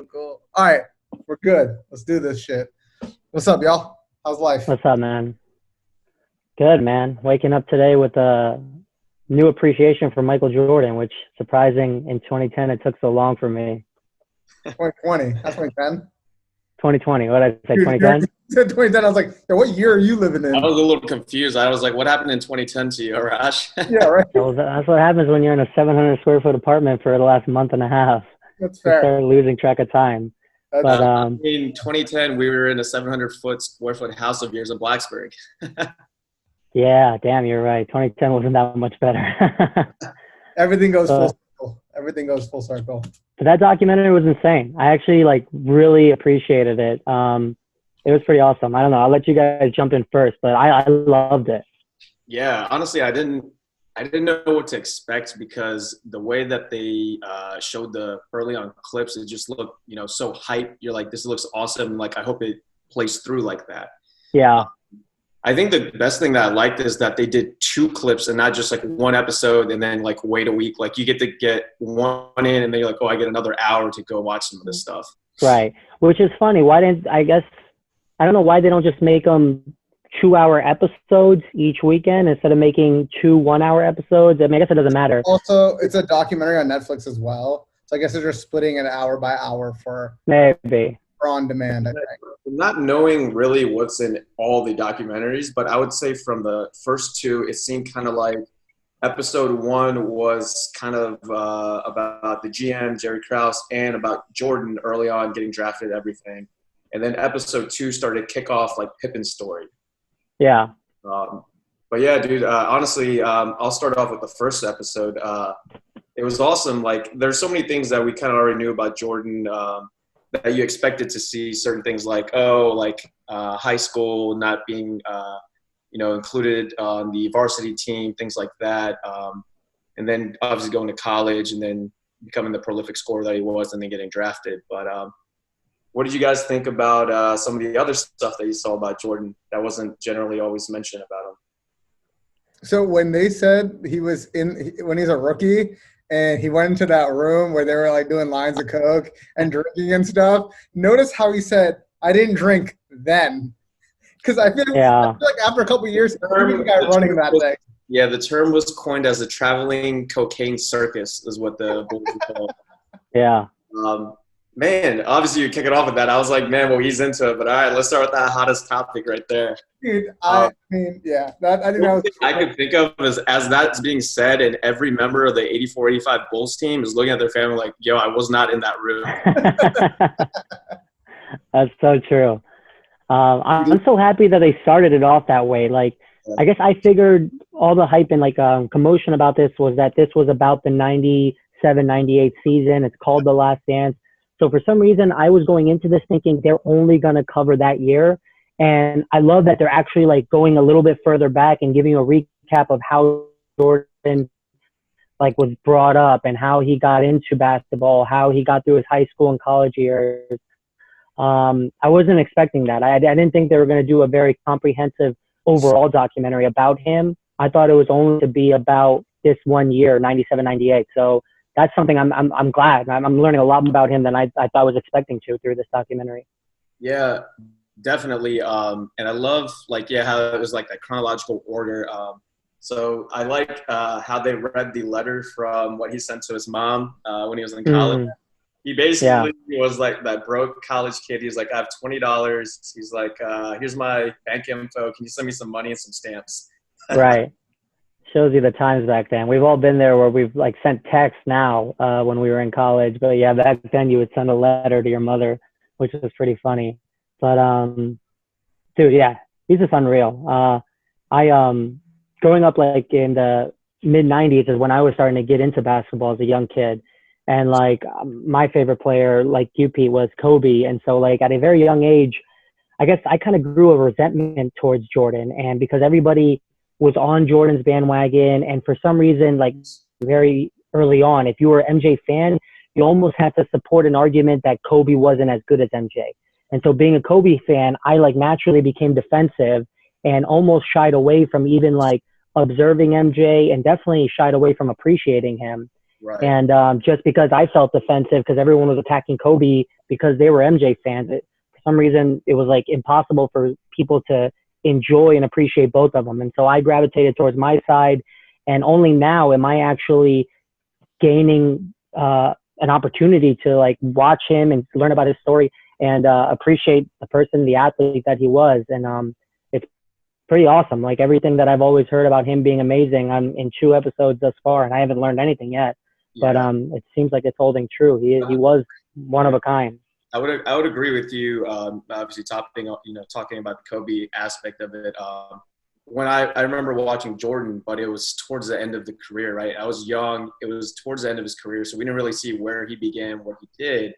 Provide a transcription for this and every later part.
Cool. All right, we're good. Let's do this shit. What's up, y'all? How's life? What's up, man? Good, man. Waking up today with a new appreciation for Michael Jordan, which surprising in 2010 it took so long for me. 2020. That's 2010. 2020. What did I say? Dude, 2010? you said 2010. I was like, yeah, what year are you living in? I was a little confused. I was like, what happened in 2010 to you, Arash? Yeah, right. That's what happens when you're in a 700 square foot apartment for the last month and a half. That's You fair. start losing track of time. But in 2010, we were in a 700 square foot house of yours in Blacksburg. yeah, damn, you're right. 2010 wasn't that much better. Everything goes full circle. Everything goes full circle. But that documentary was insane. I actually really appreciated it. It was pretty awesome. I don't know. I'll let you guys jump in first, but I loved it. Yeah, honestly, I didn't know what to expect because the way that they showed the early on clips, it just looked, so hype. You're like, this looks awesome. Like, I hope it plays through like that. Yeah. I think the best thing that I liked is that they did 2 clips and not just like one episode and then wait a week. Like you get to get one in and then you're like, oh, I get another hour to go watch some of this stuff. Right. Which is funny. I don't know why they don't just make them 2-hour episodes each weekend instead of making 2 1-hour episodes. I mean, I guess it doesn't matter. Also, it's a documentary on Netflix as well. So I guess they're just splitting it hour by hour for on demand, I think. Not knowing really what's in all the documentaries, but I would say from the first 2, it seemed kind of like episode 1 was kind of about the GM, Jerry Krause, and about Jordan early on getting drafted, everything. And then episode 2 started to kick off Pippen's story. Yeah. But yeah, dude, honestly, I'll start off with the first episode. It was awesome. There's so many things that we kind of already knew about Jordan that you expected to see certain things high school not being, included on the varsity team, things like that. And then obviously going to college and then becoming the prolific scorer that he was and then getting drafted. But what did you guys think about some of the other stuff that you saw about Jordan that wasn't generally always mentioned about him? So when they said when he's a rookie and he went into that room where they were doing lines of coke and drinking and stuff, notice how he said, I didn't drink then. Because I feel like after a couple of years, the guy running that thing. Yeah, the term was coined as a traveling cocaine circus is what the Bulls were called. Yeah. Man, obviously you kick it off with that. I was like, man, well, he's into it. But all right, let's start with that hottest topic right there. Dude, I think that I could think of as that's being said, and every member of the 84-85 Bulls team is looking at their family like, yo, I was not in that room. That's so true. I'm so happy that they started it off that way. I guess I figured all the hype and commotion about this was that this was about the 97-98 season. It's called The Last Dance. So for some reason, I was going into this thinking they're only going to cover that year. And I love that they're actually going a little bit further back and giving you a recap of how Jordan was brought up and how he got into basketball, how he got through his high school and college years. I wasn't expecting that. I didn't think they were going to do a very comprehensive overall documentary about him. I thought it was only to be about this one year, 97-98. So that's something I'm glad. I'm learning a lot about him than I thought I was expecting to through this documentary. Yeah, definitely. And I love how it was that chronological order. So I like how they read the letter from what he sent to his mom when he was in college. He basically was that broke college kid. He's like, I have $20. He's like, here's my bank info. Can you send me some money and some stamps? Right. Shows you the times back then. We've all been there where we've sent texts now when we were in college. But yeah, back then you would send a letter to your mother, which was pretty funny. But dude, yeah, he's just unreal. Growing up in the mid 90s is when I was starting to get into basketball as a young kid. And my favorite player, like you, Pete, was Kobe. And so at a very young age, I guess I kind of grew a resentment towards Jordan. And because everybody was on Jordan's bandwagon, and for some reason, very early on, if you were an MJ fan, you almost had to support an argument that Kobe wasn't as good as MJ. And so being a Kobe fan, I naturally became defensive and almost shied away from even observing MJ, and definitely shied away from appreciating him. Right. And just because I felt defensive because everyone was attacking Kobe because they were MJ fans. For some reason, it was like impossible for people to enjoy and appreciate both of them. And so I gravitated towards my side. And only now am I actually gaining an opportunity to like watch him and learn about his story and appreciate the person, the athlete that he was. And it's pretty awesome. Like everything that I've always heard about him being amazing. I'm in 2 episodes thus far, and I haven't learned anything yet. Yeah. But it seems like it's holding true. He was one of a kind. I would agree with you. Obviously, talking about the Kobe aspect of it. When I remember watching Jordan, but it was towards the end of the career, right? I was young. It was towards the end of his career, so we didn't really see where he began, what he did.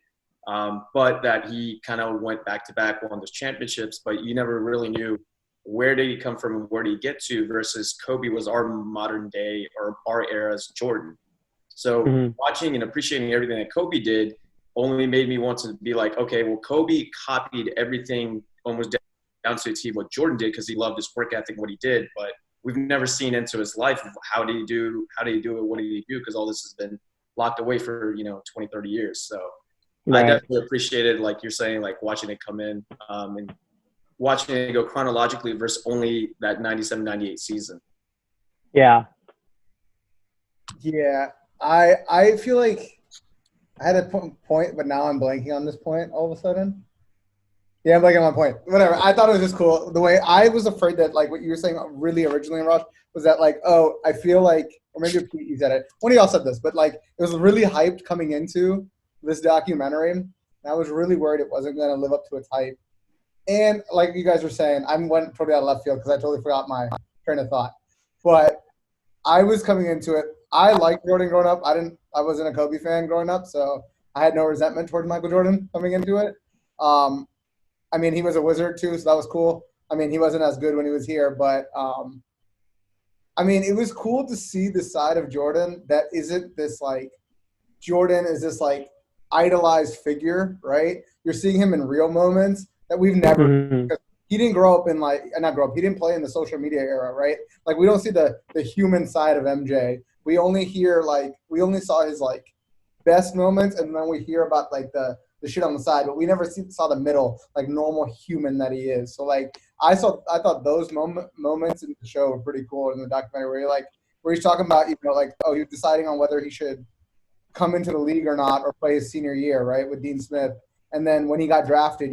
But that he kind of went back to back, won those championships, but you never really knew where did he come from and where did he get to versus Kobe was our modern day or our era's Jordan. So watching and appreciating everything that Kobe did only made me want to be like, okay, well, Kobe copied everything almost down to a T what Jordan did because he loved his work ethic, what he did, but we've never seen into his life. How did he do it? What did he do? Because all this has been locked away for, 20, 30 years. So right. I definitely appreciated, like you're saying, like watching it come in and watching it go chronologically versus only that 97, 98 season. Yeah. Yeah. I feel like I had a point, but now I'm blanking on this point all of a sudden. Yeah, I'm blanking on my point. Whatever. I thought it was just cool. The way I was afraid that, like, what you were saying really originally, Rush, was that, like, oh, I feel like, or maybe Pete, you said it. One of y'all said this, but, like, it was really hyped coming into this documentary. And I was really worried it wasn't going to live up to its hype. And, like you guys were saying, I went totally out of left field because I totally forgot my train of thought. But I was coming into it. I liked Jordan growing up. I wasn't a Kobe fan growing up, so I had no resentment towards Michael Jordan coming into it. I mean, he was a wizard too, so that was cool. I mean, he wasn't as good when he was here, but I mean, it was cool to see the side of Jordan that isn't this like Jordan is this like idolized figure, right? You're seeing him in real moments that we've never. Because he didn't grow up in he didn't play in the social media era, right? Like we don't see the human side of MJ. We only saw his like best moments, and then we hear about like the shit on the side, but we never saw the middle, like normal human that he is. So like I thought those moments in the show were pretty cool in the documentary where he's talking about, like, oh, he was deciding on whether he should come into the league or not or play his senior year, right, with Dean Smith. And then when he got drafted,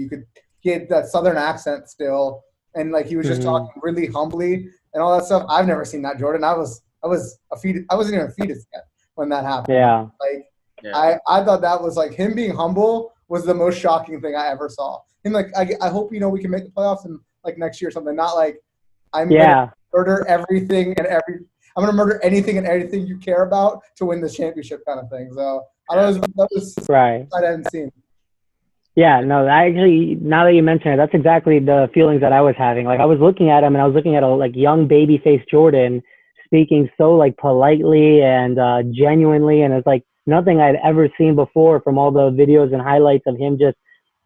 he had that Southern accent still, and like he was just talking really humbly and all that stuff. I've never seen that Jordan. I wasn't even a fetus yet when that happened. Yeah. I thought that was like him being humble was the most shocking thing I ever saw. And like I hope we can make the playoffs in like next year or something. Not like I'm gonna murder everything and I'm gonna murder anything and everything you care about to win this championship kind of thing. So that was right. I hadn't seen. Yeah, no, actually, now that you mention it, that's exactly the feelings that I was having. Like I was looking at him and I was looking at a like young baby-faced Jordan speaking so like politely and genuinely, and it's like nothing I'd ever seen before from all the videos and highlights of him just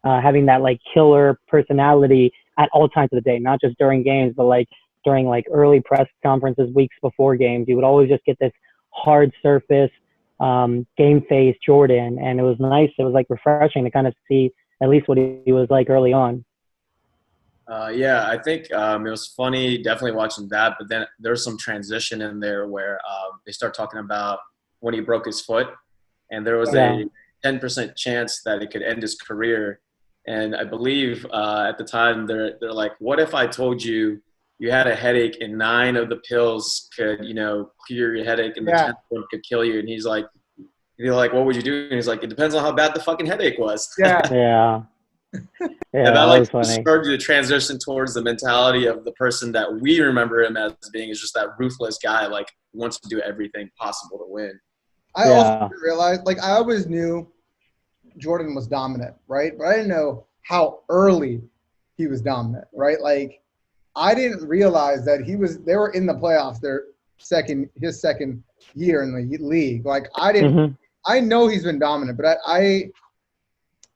having that like killer personality at all times of the day, not just during games, but like during like early press conferences, weeks before games. You would always just get this hard surface, game face Jordan, and it was nice. It was like refreshing to kind of see at least what he was like early on. Yeah, I think it was funny definitely watching that, but then there's some transition in there where they start talking about when he broke his foot, and there was a 10% chance that it could end his career. And I believe at the time they're like, what if I told you had a headache and 9 of the pills could, cure your headache and the 10th one could kill you? And he's like, what would you do? And he's like, it depends on how bad the fucking headache was. Yeah. Yeah. Yeah, and that was started to transition towards the mentality of the person that we remember him as being is just that ruthless guy, like wants to do everything possible to win. I also realized, like, I always knew Jordan was dominant, right? But I didn't know how early he was dominant, right? Like, I didn't realize that they were in the playoffs his second year in the league. Like, I know he's been dominant, but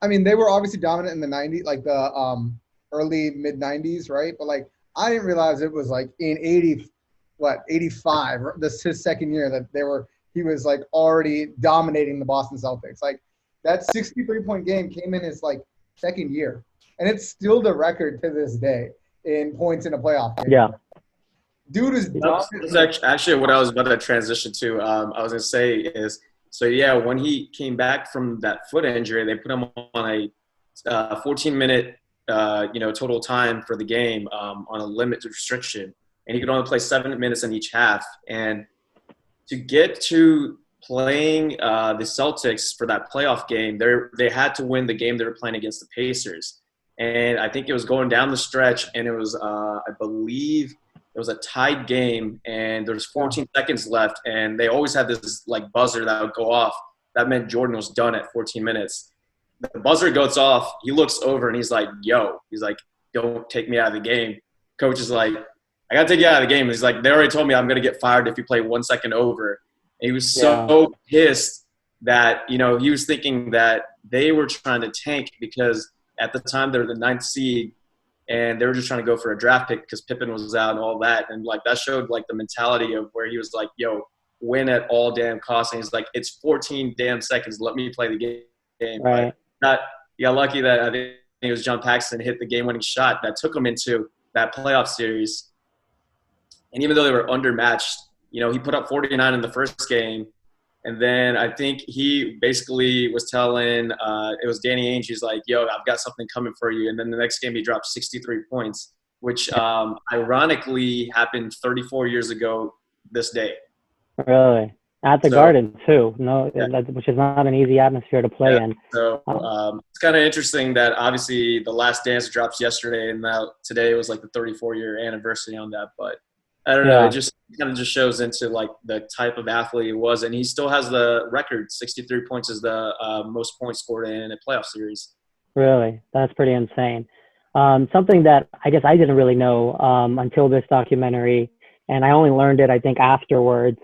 I mean, they were obviously dominant in the 90s, like the early mid-90s, right? But, like, I didn't realize it was, like, in 85, this his second year that he was, like, already dominating the Boston Celtics. Like, that 63-point game came in his like second year, and it's still the record to this day in points in a playoff game. Yeah. Dude is That's actually what I was about to transition to. I was going to say is, so yeah, when he came back from that foot injury, they put him on a 14-minute, total time for the game on a limited restriction, and he could only play 7 minutes in each half. And to get to playing the Celtics for that playoff game, they had to win the game they were playing against the Pacers. And I think it was going down the stretch, and it was, I believe, it was a tied game, and there's 14 seconds left, and they always had this like buzzer that would go off. That meant Jordan was done at 14 minutes. The buzzer goes off. He looks over, and he's like, he's like, don't take me out of the game. Coach is like, I got to take you out of the game. He's like, they already told me I'm going to get fired if you play 1 second over. And he was so pissed that, he was thinking that they were trying to tank because at the time they were the 9th seed, and they were just trying to go for a draft pick because Pippen was out and all that. And, like, that showed, like, the mentality of where he was like, win at all damn costs. And he's like, it's 14 damn seconds. Let me play the game. Right. But he got lucky that I think it was John Paxson hit the game-winning shot that took him into that playoff series. And even though they were undermatched, he put up 49 in the first game. And then I think he basically was telling it was Danny Ainge, he's like, I've got something coming for you. And then the next game he dropped 63 points, which ironically happened 34 years ago this day. Really? At the Garden, too. No, which is not an easy atmosphere to play in. So it's kind of interesting that obviously The Last Dance drops yesterday, and now today was like the 34-year anniversary on that. But I don't know. It just kind of just shows into like the type of athlete he was, and he still has the record. 63 points is the most points scored in a playoff series. Really, that's pretty insane. Something that I guess I didn't really know until this documentary, and I only learned it I think afterwards.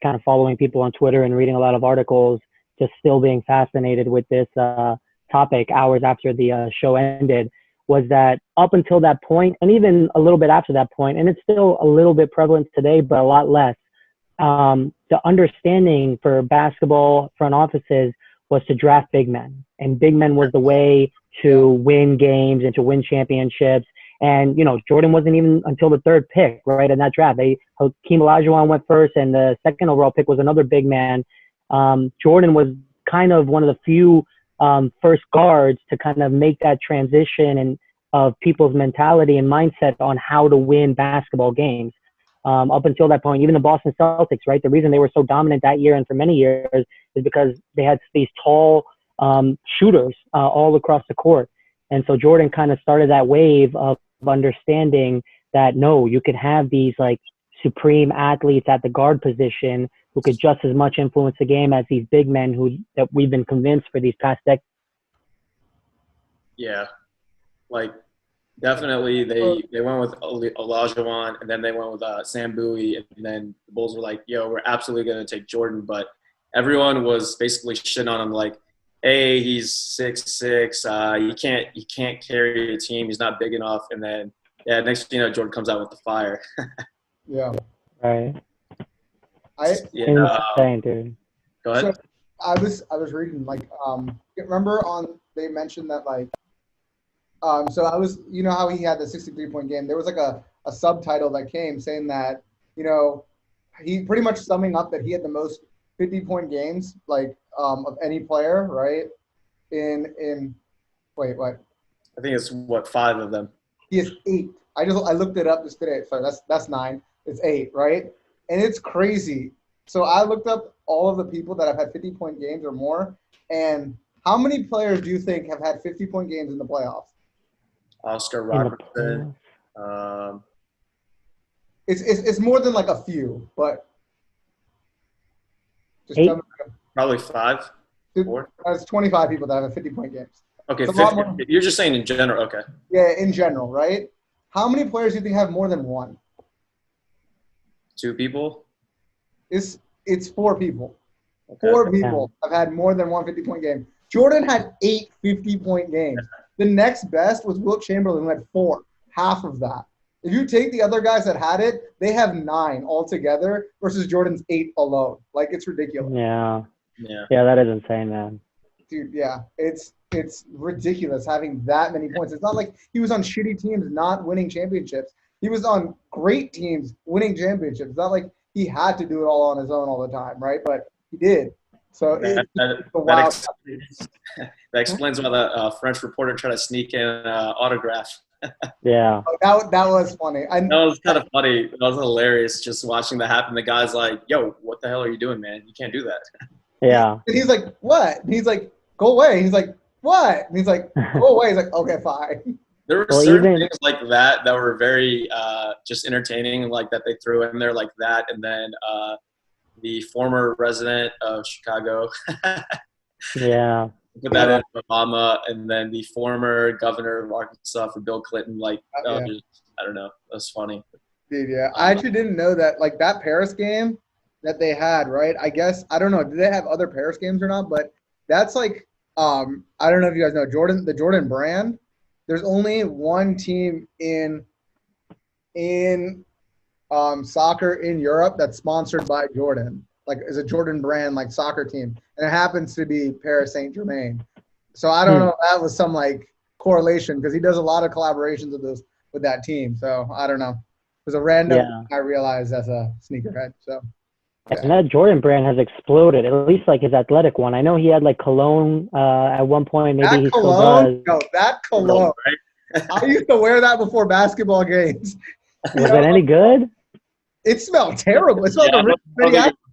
Kind of following people on Twitter and reading a lot of articles, just still being fascinated with this topic hours after the show ended, was that up until that point, and even a little bit after that point, and it's still a little bit prevalent today, but a lot less, the understanding for basketball front offices was to draft big men. And big men was the way to win games and to win championships. And, Jordan wasn't even until the 3rd pick, right, in that draft. Hakeem Olajuwon went first, and the 2nd overall pick was another big man. Jordan was kind of one of the few first guards to kind of make that transition and of people's mentality and mindset on how to win basketball games. Up until that point, even the Boston Celtics, right, the reason they were so dominant that year and for many years is because they had these tall shooters all across the court. And so Jordan kind of started that wave of understanding that, no, you could have these like supreme athletes at the guard position who could just as much influence the game as these big men that we've been convinced for these past decades. Yeah, like definitely they went with Olajuwon, and then they went with Sam Bowie, and then the Bulls were like, we're absolutely going to take Jordan. But everyone was basically shitting on him like, hey, he's 6'6", you can't carry a team, he's not big enough. And then next thing you know, Jordan comes out with the fire. Yeah. Right. Insane, dude. Go ahead. So I was reading like remember they mentioned that like so I was how he had the 63-point game. There was like a subtitle that came saying that he pretty much summing up that he had the most 50-point games like of any player, right? Wait, what? I think it's 5 of them. He has 8. I looked it up just today. Sorry, that's 9. It's 8, right? And it's crazy. So I looked up all of the people that have had 50-point games or more, and how many players do you think have had 50-point games in the playoffs? Oscar Robertson. It's more than like a few, but just 8? tell me. Probably 5. 4. That's 25 people that have 50-point games. Okay, 50. You're just saying in general. Okay. Yeah, in general, right? How many players do you think have more than one? 2 people? It's 4 people. Okay. 4 people have had more than one 50-point game. Jordan had 8 50-point games. The next best was Wilt Chamberlain, who had 4, half of that. If you take the other guys that had it, they have 9 altogether versus Jordan's 8 alone. Like, it's ridiculous. Yeah, that is insane, man. dude, yeah, it's ridiculous having that many points. It's not like he was on shitty teams not winning championships. He was on great teams winning championships. It's not like he had to do it all on his own all the time, right? But he did. So That, it's a that, that, wild. that explains why the French reporter tried to sneak in an autograph. Yeah. That was funny. That was kind of funny. That was hilarious just watching that happen. The guy's like, yo, what the hell are you doing, man? You can't do that. Yeah. And he's like, what? And he's like, go away. He's like, what? And he's like, go away. He's like, okay, fine. There were certain things like that were very just entertaining, like that they threw in there like that. And then the former resident of Chicago. Yeah. Put that in Obama, and then the former governor of Arkansas for Bill Clinton. Like, I don't know. That's funny. Dude, yeah. I actually didn't know that. Like, that Paris game that they had, right? I guess, I don't know. Did they have other Paris games or not? But that's like, I don't know if you guys know, the Jordan brand. There's only one team in soccer in Europe that's sponsored by Jordan. Like, is a Jordan brand like soccer team, and it happens to be Paris Saint-Germain. So I don't know if that was some like correlation, because he does a lot of collaborations with that team. So I don't know. It was a random. I realized as a sneakerhead. So. Yeah. And that Jordan brand has exploded. At least like his athletic one. I know he had like cologne at one point. Maybe that he cologne, still does. No, that cologne. I used to wear that before basketball games. Was it any good? It smelled terrible. It smelled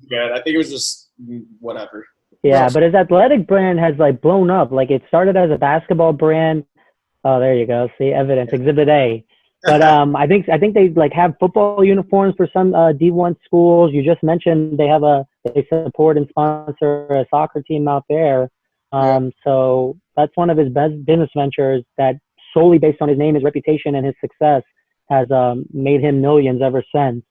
I think it was just whatever. Yeah, but his athletic brand has like blown up. Like it started as a basketball brand. Oh, there you go. See, evidence, Exhibit A. But I think they like have football uniforms for some D1 schools. You just mentioned they support and sponsor a soccer team out there. So that's one of his best business ventures that solely based on his name, his reputation, and his success has made him millions ever since.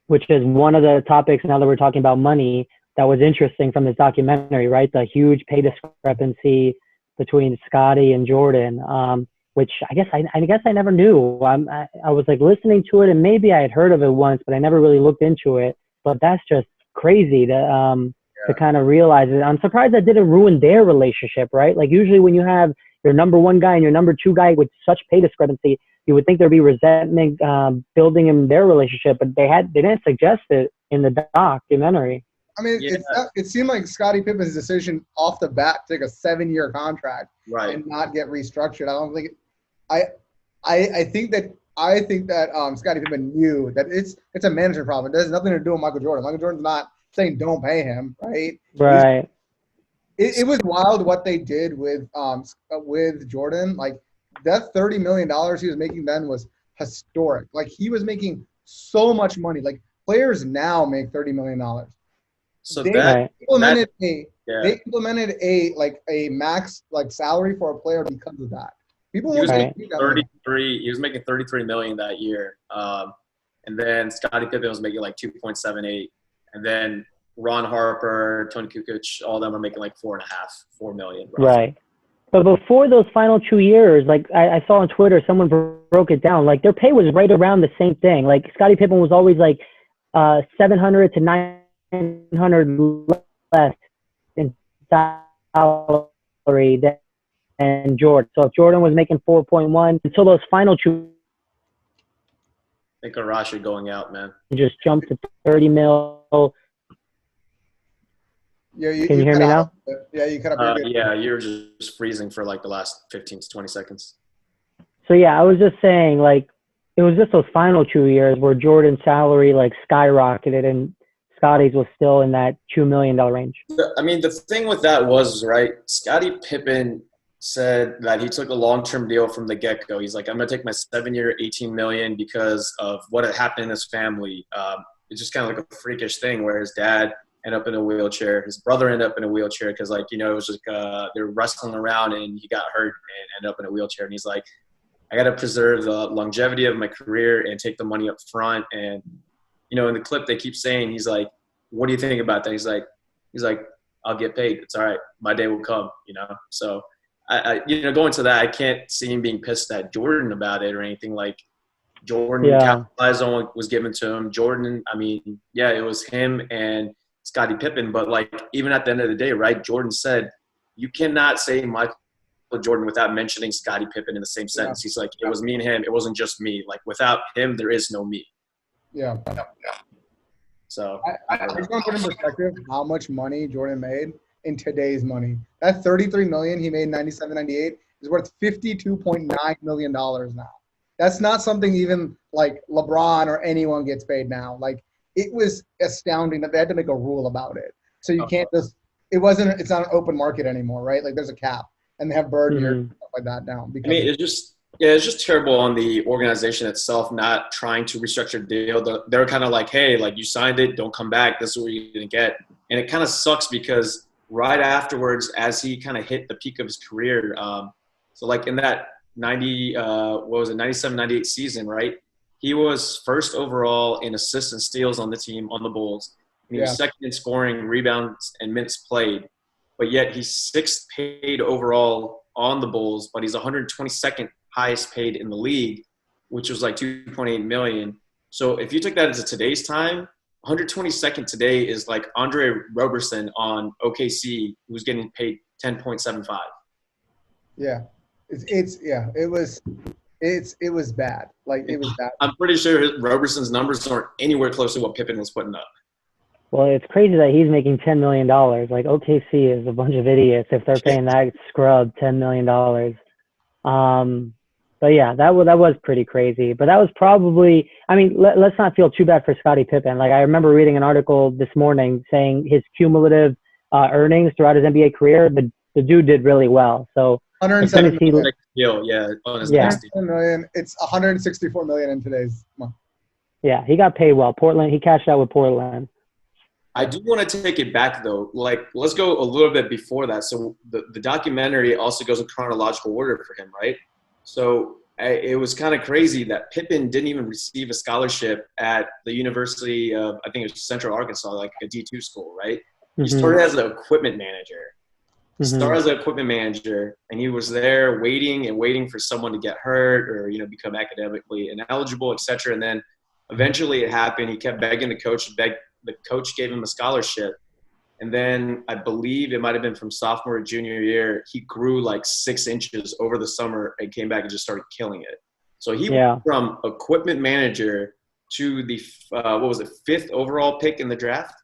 Which is one of the topics, now that we're talking about money, that was interesting from this documentary, right? The huge pay discrepancy between Scottie and Jordan, which I guess I never knew. I was like listening to it, and maybe I had heard of it once, but I never really looked into it. But that's just crazy to kind of realize it. I'm surprised that didn't ruin their relationship, right? Like usually when you have your number one guy and your number two guy with such pay discrepancy, you would think there'd be resentment building in their relationship, but they didn't suggest it in the documentary. I mean, it seemed like Scottie Pippen's decision off the bat to take a 7-year contract and not get restructured. I don't think I think that Scottie Pippen knew that it's a management problem. It has nothing to do with Michael Jordan. Michael Jordan's not saying don't pay him, right? Right. It was wild what they did with Jordan. Like that $30 million he was making then was historic. Like he was making so much money. Like players now make $30 million. So they implemented a max like salary for a player because of that. People he was making 33. He was making 33 million that year, and then Scottie Pippen was making like 2.78, and then Ron Harper, Tony Kukoc, all of them are making like 4 million. Right. But before those final 2 years, like I saw on Twitter, someone broke it down. Like their pay was right around the same thing. Like Scottie Pippen was always like 700 to 900 less in salary than Jordan. So if Jordan was making 4.1 until those final two, I think Arashi going out, man. Just jumped to 30 mil. Yeah, Can you hear me now? Yeah, you cut up. Yeah, you're just freezing for like the last 15 to 20 seconds. So yeah, I was just saying, like, it was just those final 2 years where Jordan's salary like skyrocketed and Scottie's was still in that $2 million range. I mean, the thing with that was, right, Scottie Pippen said that he took a long-term deal from the get-go. He's like, I'm going to take my 7-year, $18 million because of what had happened in his family. It's just kind of like a freakish thing where his dad ended up in a wheelchair. His brother ended up in a wheelchair because, like, you know, it was just they were wrestling around and he got hurt and ended up in a wheelchair. And he's like, I got to preserve the longevity of my career and take the money up front. And, you know, in the clip they keep saying, he's like, what do you think about that? He's like, I'll get paid. It's all right. My day will come, you know? So, I going to that, I can't see him being pissed at Jordan about it or anything. Like, Jordan capitalized on what was given to him. Jordan, I mean, yeah, it was him and Scottie Pippen. But like even at the end of the day, right? Jordan said you cannot say Michael Jordan without mentioning Scottie Pippen in the same sentence. He's like, it was me and him. It wasn't just me. Like without him, there is no me. Yeah. So I just want to put in perspective how much money Jordan made in today's money. That $33 million he made in 97, 98 is worth $52.9 million now. That's not something even like LeBron or anyone gets paid now. Like it was astounding that they had to make a rule about it. So you can't just it's not an open market anymore, right? Like there's a cap and they have bird years and stuff like that now. I mean, it's just terrible on the organization itself not trying to restructure the deal. They're kind of like, hey, like you signed it, don't come back. This is what you're going to get. And it kind of sucks because right afterwards, as he kind of hit the peak of his career, so like in that 97, 98 season, right? He was first overall in assists and steals on the team on the Bulls. And he was second in scoring, rebounds, and minutes played. But yet he's sixth paid overall on the Bulls, but he's 122nd highest paid in the league, which was like $2.8 million. So if you took that into today's time, 122nd today is like Andre Roberson on OKC, who's getting paid 10.75. Yeah, it was bad. Like it was bad. I'm pretty sure Roberson's numbers aren't anywhere close to what Pippen was putting up. Well, it's crazy that he's making $10 million. Like OKC is a bunch of idiots if they're paying that scrub $10 million. But yeah, that was pretty crazy. But that was probably, I mean, let's not feel too bad for Scottie Pippen. Like I remember reading an article this morning saying his cumulative earnings throughout his NBA career, the dude did really well. So 107 million. On his next deal. Million. It's 164 million in today's month. Yeah, he got paid well. Portland, he cashed out with Portland. I do want to take it back, though. Like, let's go a little bit before that. So the documentary also goes in chronological order for him, right? So it was kind of crazy that Pippen didn't even receive a scholarship at the University of, I think it was Central Arkansas, like a D2 school, right? Mm-hmm. He started as an equipment manager. And he was there waiting for someone to get hurt or, become academically ineligible, et cetera. And then eventually it happened. He kept begging the coach. The coach gave him a scholarship. And then I believe it might have been from sophomore or junior year, he grew like 6 inches over the summer and came back and just started killing it. So he went from equipment manager to the, 5th overall pick in the draft?